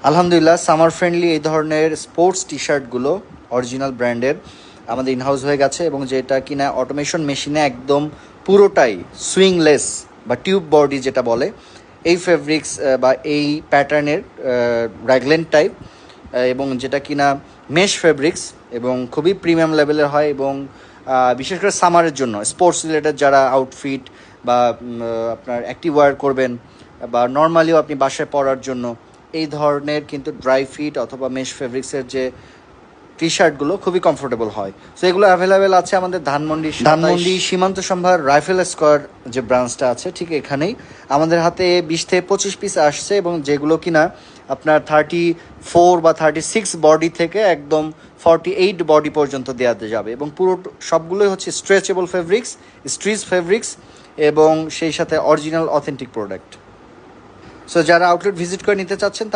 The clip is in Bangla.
আলহামদুলিল্লাহ, সামার ফ্রেন্ডলি এই ধরনের স্পোর্টস টি শার্টগুলো অরিজিনাল ব্র্যান্ডের আমাদের ইনহাউস হয়ে গেছে, এবং যেটা কিনা অটোমেশন মেশিনে একদম পুরোটাই সুইংলেস বা টিউব বডি যেটা বলে, এই ফেব্রিক্স বা এই প্যাটার্নের র্যাগলেন টাইপ, এবং যেটা কিনা মেশ ফেব্রিক্স এবং খুবই প্রিমিয়াম লেভেলের হয়। এবং বিশেষ করে সামারের জন্য স্পোর্টস রিলেটেড যারা আউটফিট বা আপনার অ্যাক্টিভ ওয়্যার করবেন বা নর্মালিও আপনি বাসায় পরার জন্য এই ধরনের কিন্তু ড্রাই ফিট অথবা মেশ ফেব্রিক্সের যে টি শার্টগুলো খুবই কমফোর্টেবল হয়। সো এগুলো অ্যাভেলেবেল আছে আমাদের ধানমন্ডি সীমান্ত সম্ভার রাইফেল স্কোয়ার যে ব্রাঞ্চটা আছে ঠিক এখানেই। আমাদের হাতে 20 থেকে 25 পিস আসছে, এবং যেগুলো কিনা আপনার 34 বা 36 বডি থেকে একদম 48 বডি পর্যন্ত দেওয়াতে যাবে, এবং পুরো সবগুলোই হচ্ছে স্ট্রেচেবল ফেব্রিক্স, স্ট্রিচ ফেব্রিক্স, এবং সেই সাথে অরিজিনাল অথেন্টিক প্রোডাক্ট। সো যারা আউটলেট ভিজিট করে নিতে চাচ্ছেন